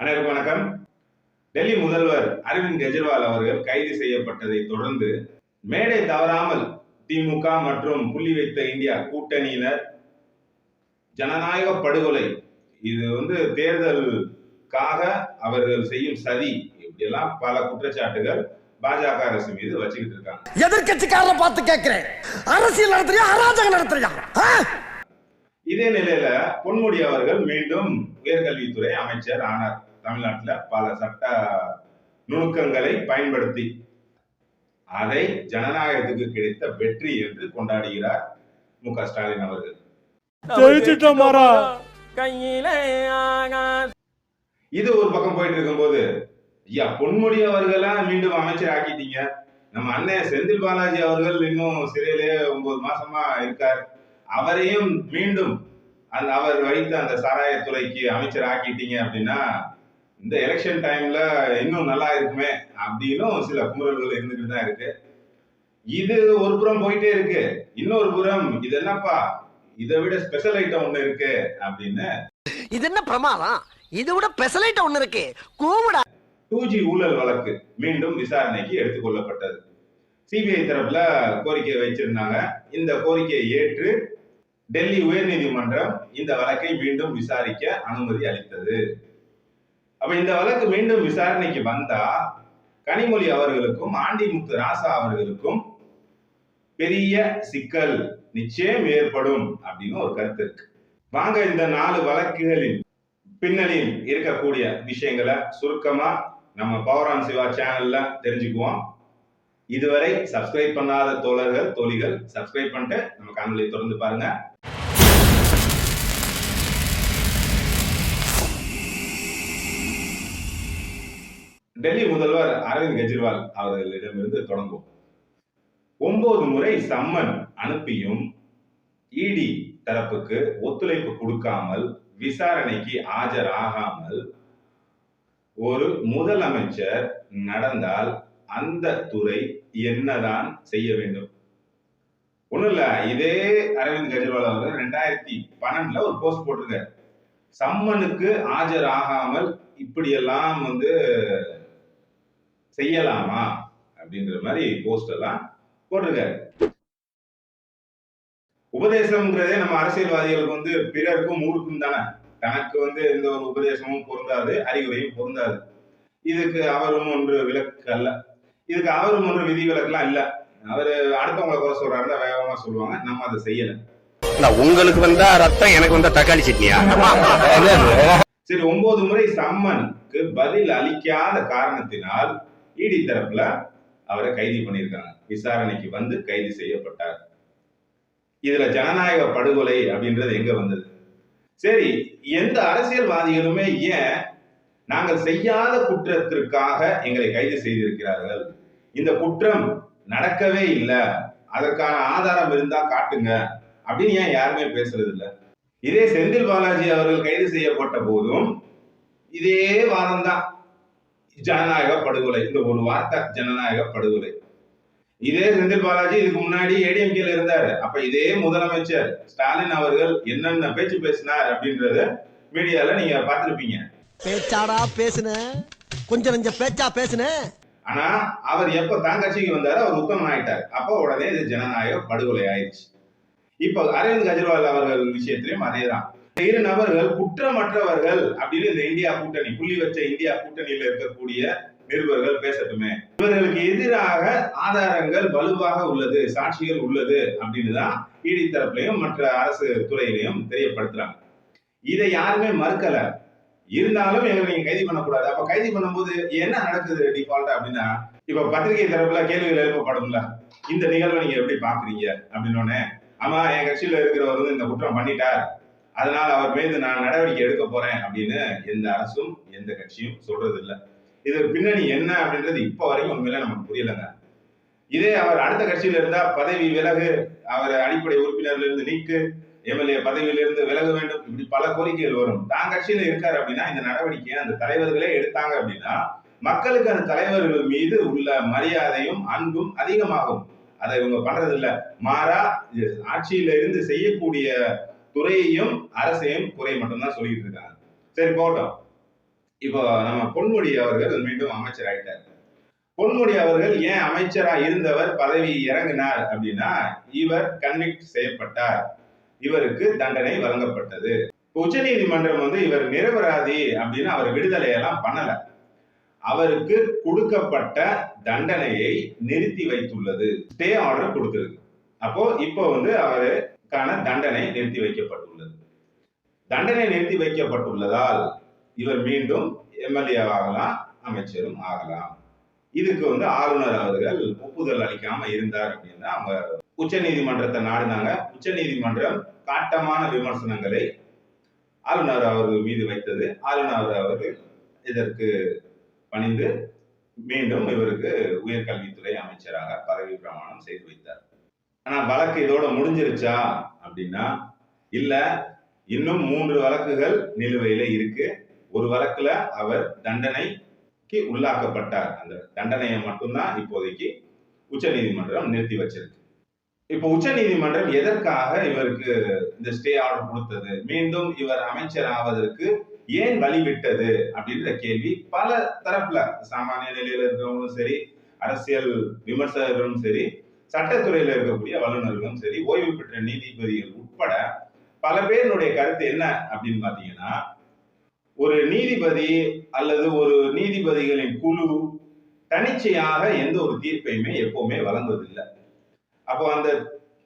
அனைவருக்கும் வணக்கம். டெல்லி முதல்வர் அரவிந்த் கெஜ்ரிவால் அவர்கள் கைது செய்யப்பட்டதை தொடர்ந்து மேடை தவறாமல் திமுக மற்றும் புள்ளி வைத்த இந்தியா கூட்டணியினர் ஜனநாயக படுகொலை, இது தேர்தலுக்காக அவர்கள் செய்யும் சதி, இப்படியெல்லாம் பல குற்றச்சாட்டுகள் பாஜக அரசு மீது வச்சுக்கிட்டு இருக்காங்க. எதிர்கட்சிக்காரரை பார்த்து கேட்கிறேன், அரசியல் நடத்துறியா அராஜகம் நடத்துறியா? இதே நிலையில பொன்முடி அவர்கள் மீண்டும் உயர்கல்வித்துறை அமைச்சர் ஆனார். தமிழ்நாட்டில் பல சட்ட நுணுக்கங்களை பயன்படுத்தி அதை ஜனநாயகத்துக்கு கிடைத்த வெற்றி என்று கொண்டாடுகிறார் மு.க. ஸ்டாலின் அவர்கள். இது ஒரு பக்கம் போயிட்டு இருக்கும்போது, ஐயா பொன்முடி அவர்களா மீண்டும் அமைச்சர் ஆக்கிட்டீங்க, நம்ம அண்ணன் செந்தில் பாலாஜி அவர்கள் இன்னும் சிறையிலே 9 மாசமா இருக்கார், அவரையும் மீண்டும் அவர் வைத்த அந்த சாராயத்துறைக்கு அமைச்சர் ஆக்கிட்டீங்க அப்படின்னா இந்த எலெக்ஷன் டைம்ல இன்னும் நல்லா இருக்குமே அப்படின்னு சில குமுறல்கள் இருந்துட்டு தான் இருக்கு. இது ஒரு புறம் போயிட்டே இருக்கு, இன்னொரு புறம் இது என்னப்பா இதை விட ஸ்பெஷல் ஐட்டம் ஒண்ணு இருக்கு அப்படின்னு, இது என்ன பிரமாதம், இதை விட ஸ்பெஷல் ஐட்டம் ஒண்ணு இருக்கு கூவுடா. 2G ஊழல் வழக்கு மீண்டும் விசாரணைக்கு எடுத்துக்கொள்ளப்பட்டது. சிபிஐ தரப்புல கோரிக்கை வச்சிருந்தாங்க. இந்த கோரிக்கையை ஏற்று டெல்லி உயர்நீதிமன்றம் இந்த வழக்கை மீண்டும் விசாரிக்க அனுமதி அளித்தது. அப்ப இந்த வழக்கு மீண்டும் விசாரணைக்கு வந்தா கனிமொழி அவர்களுக்கும் ஆண்டிமுத்து ராசா அவர்களுக்கும் பெரிய சிக்கல் நிச்சயம் ஏற்படும் அப்படின்னு ஒரு கருத்து இருக்கு. வாங்க இந்த 4 வழக்குகளின் பின்னணியில் இருக்கக்கூடிய விஷயங்களை சுருக்கமா நம்ம பவர் ஆன் சிவா சேனல்ல தெரிஞ்சுக்குவோம். இதுவரை சப்ஸ்கிரைப் பண்ணாத தோழர்கள் தோழிகள் சப்ஸ்கிரைப் பண்ணிட்டு நம்ம காணொலியை தொடர்ந்து பாருங்க. டெல்லி முதல்வர் அரவிந்த் கெஜ்ரிவால் அவர்களிடமிருந்து தொடங்கும். 9 முறை சம்மன் அனுப்பியும் இடி தரப்புக்கு ஒத்துழைப்பு கொடுக்காமல், விசாரணைக்கு ஆஜராகாமல் ஒரு முதலமைச்சர் நடந்தால் அந்த துறை என்னதான் செய்ய வேண்டும்? ஒண்ணும் இல்ல, இதே அரவிந்த் கெஜ்ரிவால் அவர்கள் 2012 ஒரு போஸ்ட் போட்டிருக்காரு. சம்மனுக்கு ஆஜராகாமல் இப்படியெல்லாம் செய்யலாமா அப்படின்ற மாதிரி போஸ்ட் எல்லாம் போட்டிருக்காரு. உபதேசம்ங்கிறதே நம்ம அரசியல்வாதிகளுக்கு பிறருக்கும் ஊருக்கும் தானே. தனக்கு எந்த ஒரு உபதேசமும் பொருந்தாது, அறிவுரையும் பொருந்தாது. இதுக்கு அவரும் ஒன்று விலக்கு அல்ல, இதுக்கு அவரும் ஒன்று விதி விலக்குலாம் இல்ல. அவரு அடுத்தவங்களை குறை சொல்றாருல வேகமா சொல்லுவாங்க, நம்ம அதை செய்யல. உங்களுக்கு வந்தா ரத்தம், எனக்கு வந்தா தக்காளி சட்னியா? சரி, 9 முறை சம்மனுக்கு பதில் அளிக்காத காரணத்தினால் இடி தரப்புல அவரை கைது பண்ணியிருக்காங்க. விசாரணைக்கு வந்து கைது செய்யப்பட்டார். இதுல ஜனநாயக படுகொலை அப்படின்றது எங்க வந்தது? சரி, எந்த அரசியல்வாதிகளுமே ஏன் நாங்கள் செய்யாத குற்றத்திற்காக எங்களை கைது செய்திருக்கிறார்கள், இந்த குற்றம் நடக்கவே இல்லை, அதற்கான ஆதாரம் இருந்தா காட்டுங்க அப்படின்னு ஏன் யாருமே பேசுறது இல்லை? இதே செந்தில் பாலாஜி அவர்கள் கைது செய்யப்பட்ட போதும் இதே வாதம் தான், ஜனநாயக படுகொலை, இந்த ஒரு வார்த்தை ஜனநாயக படுகொலை. இதே செந்தில் பாலாஜி இதுக்கு முன்னாடி ஏடிஎம்கேல இருந்தாரு. அப்ப இதே முதலமைச்சர் ஸ்டாலின் அவர்கள் என்னென்ன பேச்சு பேசினார் அப்படின்றத மீடியால நீங்க பார்த்திருப்பீங்க. பேச்சாடா பேசுன, கொஞ்சம் கொஞ்சம் பேச்சா பேசுன. ஆனா அவர் எப்ப தான் கட்சிக்கு வந்தாரு, அவர் உத்தமன் ஆயிட்டார். அப்ப உடனே இது ஜனநாயக படுகொலை ஆயிடுச்சு. இப்ப அரவிந்த் கெஜ்ரிவால் அவர்கள் விஷயத்திலும் அதேதான். 2 நபர்கள் குற்றமற்றவர்கள் அப்படின்னு இந்த இந்தியா கூட்டணி, புள்ளி வச்ச இந்தியா கூட்டணியில இருக்கக்கூடிய நிருபர்கள் பேசட்டுமே, இவர்களுக்கு எதிராக ஆதாரங்கள் வலுவாக உள்ளது, சாட்சிகள் உள்ளது அப்படின்னு தான் இடி தரப்புலையும் மற்ற அரசு துறையிலையும் தெரியப்படுத்துறாங்க. இதை யாருமே மறுக்கல. இருந்தாலும் எங்களை நீங்க கைது பண்ணக்கூடாது. அப்ப கைது பண்ணும்போது என்ன நடக்குது டிஃபால்ட்டா அப்படின்னா, இப்ப பத்திரிகை தரப்புல கேள்விகள் எழுப்பப்படும்ல, இந்த நிகழ்வை நீங்க எப்படி பாக்குறீங்க அப்படின்னு. ஆமா, என் கட்சியில இருக்கிறவர் இந்த குற்றம் பண்ணிட்டார், அதனால அவர் மீது நான் நடவடிக்கை எடுக்க போறேன் அப்படின்னு எந்த அரசும் எந்த கட்சியும் சொல்றது இல்லை. இது பின்னணி என்ன அப்படின்றது இப்ப வரைக்கும் உண்மையில நமக்கு புரியலங்க. இதே அவர் அடுத்த கட்சியில இருந்தா பதவி விலகு, அவர் அடிப்படை உறுப்பினர்ல இருந்து நீக்கு, எம்எல்ஏ பதவியிலிருந்து விலக வேண்டும், இப்படி பல கோரிக்கைகள் வரும். தான் கட்சியில இருக்காரு அப்படின்னா இந்த நடவடிக்கையை அந்த தலைவர்களே எடுத்தாங்க அப்படின்னா மக்களுக்கு அந்த தலைவர்கள் மீது உள்ள மரியாதையும் அன்பும் அதிகமாகும். அதை இவங்க பண்றது இல்ல. மாறா ஆட்சியில இருந்து செய்யக்கூடிய துறையையும் அரசையும் குறை மட்டும்தான் சொல்லிட்டு இருக்காங்க. சரி போட்டோம். இப்போ நம்ம பொன்முடி அவர்கள் மீண்டும் அமைச்சர் ஆயிட்டார். பொன்முடி அவர்கள் ஏன் அமைச்சரா இருந்தவர் பதவி இறங்கினார் அப்படின்னா, இவர் கன்விக்ட் செய்யப்பட்டார், இவருக்கு தண்டனை வழங்கப்பட்டது. உச்ச நீதிமன்றம் இவர் நிரபராதி அப்படின்னு அவர் விடுதலை எல்லாம் பண்ணல, அவருக்கு கொடுக்கப்பட்ட தண்டனையை நிறுத்தி வைத்துள்ளது, ஸ்டே ஆர்டர் கொடுத்திருக்கு. அப்போ இப்போ அவருக்கான தண்டனை நிறுத்தி வைக்கப்பட்டுள்ளது. தண்டனை நிறுத்தி வைக்கப்பட்டுள்ளதால் இவர் மீண்டும் எம்எல்ஏ ஆகலாம், அமைச்சரும் ஆகலாம். இதுக்கு ஆளுநர் அவர்கள் ஒப்புதல் அளிக்காம இருந்தார் அப்படின்னா அவங்க உச்ச நீதிமன்றத்தை நாடினாங்க. உச்ச நீதிமன்றம் காட்டமான விமர்சனங்களை ஆளுநர் அவர்கள் மீது வைத்தது. ஆளுநர் அவர்கள் இதற்கு பணிந்து மீண்டும் இவருக்கு உயர்கல்வித்துறை அமைச்சராக பதவி பிரமாணம் செய்து வைத்தார். ஆனா வழக்கு இதோட முடிஞ்சிருச்சா அப்படின்னா இல்ல, இன்னும் 3 வழக்குகள் நிலுவையில இருக்கு. ஒரு வழக்குல அவர் தண்டனைக்கு உள்ளாக்கப்பட்டார். அந்த தண்டனையை மட்டும்தான் இப்போதைக்கு உச்ச நீதிமன்றம் நிறுத்தி வச்சிருக்கு. இப்போ உச்ச நீதிமன்றம் எதற்காக இவருக்கு இந்த ஸ்டே ஆர்டர் கொடுத்தது, மீண்டும் இவர் அமைச்சர் ஆவதற்கு ஏன் வழிவிட்டது அப்படின்ற கேள்வி பல தரப்புல, சாமானிய நிலையில இருக்கிறவங்களும் சரி, அரசியல் விமர்சகர்களும் சரி, சட்டத்துறையில இருக்கக்கூடிய வல்லுநர்களும் சரி, ஓய்வு பெற்ற நீதிபதிகள் உட்பட பல பேருடைய கருத்து என்ன அப்படின்னு பாத்தீங்கன்னா, ஒரு நீதிபதி அல்லது ஒரு நீதிபதிகளின் குழு தனிச்சையாக எந்த ஒரு தீர்ப்பையுமே எப்பவுமே வழங்குவதில்லை. அப்போ அந்த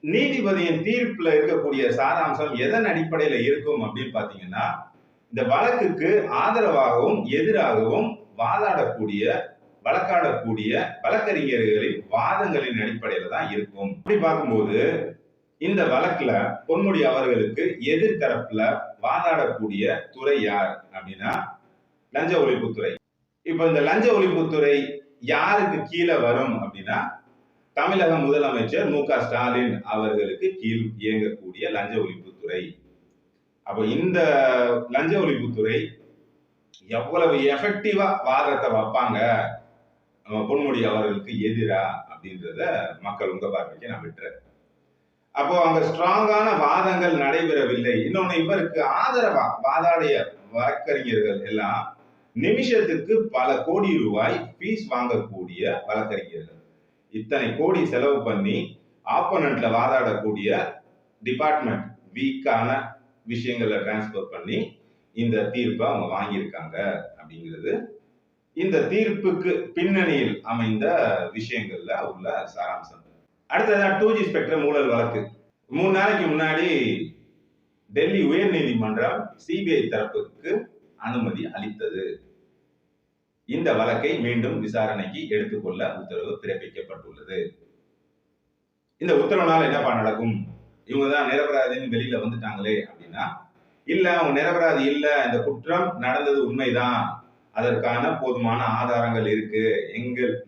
நீதிபதியின் தீர்ப்புல இருக்கக்கூடிய சாராம்சம் எதன் அடிப்படையில இருக்கும் அப்படின்னு பாத்தீங்கன்னா, இந்த வழக்குக்கு ஆதரவாகவும் எதிராகவும் வழக்காடக்கூடிய வழக்கறிஞர்களின் வாதங்களின் அடிப்படையில தான் இருக்கும். அப்படி பார்க்கும்போது இந்த வழக்குல பொன்முடி அவர்களுக்கு எதிர்த்தரப்புல வாதாடக்கூடிய துறை யார் அப்படின்னா லஞ்ச ஒழிப்புத்துறை. இப்ப இந்த லஞ்ச ஒழிப்புத்துறை யாருக்கு கீழே வரும் அப்படின்னா தமிழக முதலமைச்சர் மு.க. ஸ்டாலின் அவர்களுக்கு கீழ் இயங்கக்கூடிய லஞ்ச ஒழிப்புத்துறை. அப்ப இந்த லஞ்ச ஒழிப்புத்துறை எவ்வளவு எஃபெக்டிவா வாதத்தை வைப்பாங்க பொன்முடி அவர்களுக்கு எதிரா அப்படின்றத மக்கள் உங்க பார்வைக்கு நான் விட்டுறேன். அப்போ அங்க ஸ்ட்ராங்கான வாதங்கள் நடைபெறவில்லை. இன்னொன்னு, இவருக்கு ஆதரவா வாதாடிய வழக்கறிஞர்கள் எல்லாம் நிமிஷத்துக்கு பல கோடி ரூபாய் ஃபீஸ் வாங்கக்கூடிய வழக்கறிஞர்கள். இத்தனை கோடி செலவு பண்ணி ஆப்போனன்ட்ல வாதாடக்கூடிய டிபார்ட்மெண்ட் வீக்கான விஷயங்களை டிரான்ஸ்பர் பண்ணி இந்த தீர்ப்பை அவங்க வாங்கியிருக்காங்க அப்படிங்கிறது இந்த தீர்ப்புக்கு பின்னணியில் அமைந்த விஷயங்கள்ல உள்ள சாராம்சம். அடுத்ததான் 2G ஸ்பெக்ட்ரம் ஊழல் வழக்கு. 3 நாளைக்கு முன்னாடி டெல்லி உயர் நீதிமன்றம் சிபிஐ தரப்புக்கு அனுமதி அளித்தது. இந்த வழக்கை மீண்டும் விசாரணைக்கு எடுத்துக்கொள்ள உத்தரவு பிறப்பிக்கப்பட்டுள்ளது. இந்த உத்தரவுனால என்னப்பா நடக்கும்? இவங்கதான் நிரபராதின்னு வெளியில வந்துட்டாங்களே அப்படின்னா, இல்ல அவங்க நிரபராதி இல்ல, இந்த குற்றம் நடந்தது உண்மைதான், அதற்கான போதுமான ஆதாரங்கள் இருக்கு,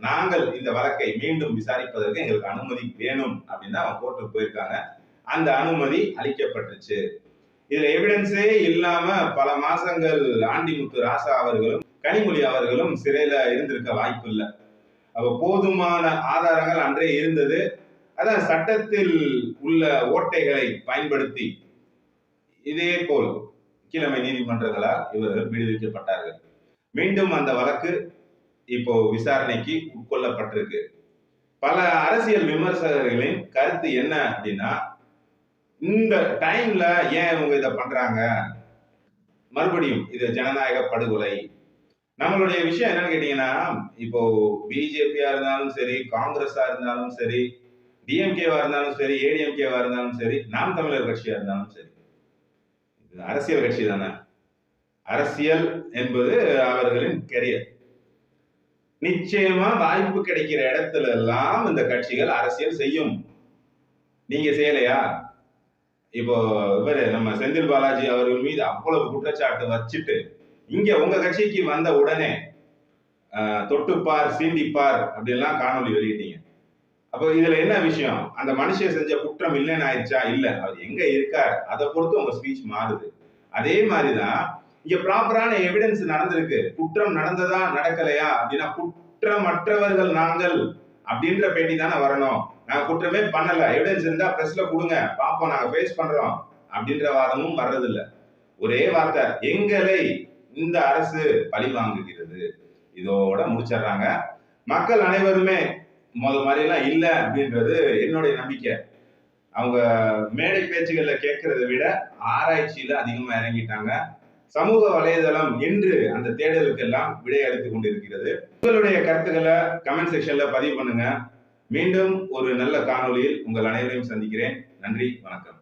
நாங்கள் இந்த வழக்கை மீண்டும் விசாரிப்பதற்கு எங்களுக்கு அனுமதி வேணும் அப்படின்னு அவங்க கோர்ட்டுக்கு போயிருக்காங்க. அந்த அனுமதி அளிக்கப்பட்டுச்சு. இதுல எவிடன்ஸே இல்லாம பல மாசங்கள் ஆண்டிமுத்து ராசா அவர்களும் கனிமொழி அவர்களும் சிறையில இருந்திருக்க வாய்ப்பு இல்லை. அப்ப போதுமான ஆதாரங்கள் அன்றே இருந்தது. அதான் சட்டத்தில் உள்ள ஓட்டைகளை பயன்படுத்தி இதே போல் கீழமை நீதிமன்றங்களால் இவர்கள் விடுவிக்கப்பட்டார்கள். மீண்டும் அந்த வழக்கு இப்போ விசாரணைக்கு உட்கொள்ளப்பட்டிருக்கு. பல அரசியல் விமர்சகர்களின் கருத்து என்ன அப்படின்னா, இந்த டைம்ல ஏன் இவங்க இதை பண்றாங்க, மறுபடியும் இது ஜனநாயக படுகொலை. நம்மளுடைய விஷயம் என்னன்னு கேட்டீங்கன்னா, இப்போ பிஜேபியா இருந்தாலும் சரி, காங்கிரஸா இருந்தாலும் சரி, டிஎம்கேவா இருந்தாலும் சரி, ஏடிஎம்கேவா இருந்தாலும் சரி, நாம் தமிழர் கட்சியா இருந்தாலும் சரி, அரசியல் கட்சி தானே. அரசியல் என்பது அவர்களின் கெரியர். நிச்சயமா வாய்ப்பு கிடைக்கிற இடத்துல எல்லாம் இந்த கட்சிகள் அரசியல் செய்யும். நீங்க செய்யலையா? இப்போ இவரு நம்ம செந்தில் பாலாஜி அவர்கள் மீது அவ்வளவு குற்றச்சாட்டு வச்சுட்டு இங்க உங்க கட்சிக்கு வந்த உடனே தொட்டுப்பார் சீண்டிப்பார் அப்படின்லாம் காணொலி வெளியிட்டீங்க. அப்போ இதுல என்ன விஷயம்? அந்த மனுஷன் செஞ்ச குற்றம் இல்லைன்னு ஆயிடுச்சா? இல்ல, அவர் எங்க இருக்கார் அதை பொறுத்து உங்க ஸ்பீச் மாறுது. அதே மாதிரிதான் இங்க ப்ராப்பரான எவிடன்ஸ் நடந்திருக்கு. குற்றம் நடந்ததா நடக்கலையா அப்படின்னா, குற்றமற்றவர்கள் நாங்கள் அப்படின்ற பேட்டி தானே வரணும். நாங்க குற்றமே பண்ணல, எவிடன்ஸ் இருந்தா பிரஸ்ல கொடுங்க பாப்போம், நாங்க ஃபேஸ் பண்றோம் அப்படின்ற வாதமும் வர்றதில்லை. ஒரே வார்த்தை, எங்களை இந்த அரசு பழி வாங்குகிறது. இதோட முடிச்சிடுறாங்க. மக்கள் அனைவருமே மாதிரி எல்லாம் இல்ல அப்படின்றது என்னுடைய நம்பிக்கை. அவங்க மேடை பேச்சுகள்ல கேட்கறதை விட ஆராய்ச்சியில அதிகமா இறங்கிட்டாங்க. சமூக வலைதளம் என்று அந்த தேடலுக்கெல்லாம் விடை அளித்துக் கொண்டிருக்கிறது. உங்களுடைய கருத்துக்களை கமெண்ட் செக்ஷன்ல பதிவு பண்ணுங்க. மீண்டும் ஒரு நல்ல காணொளியில் உங்கள் அனைவரையும் சந்திக்கிறேன். நன்றி, வணக்கம்.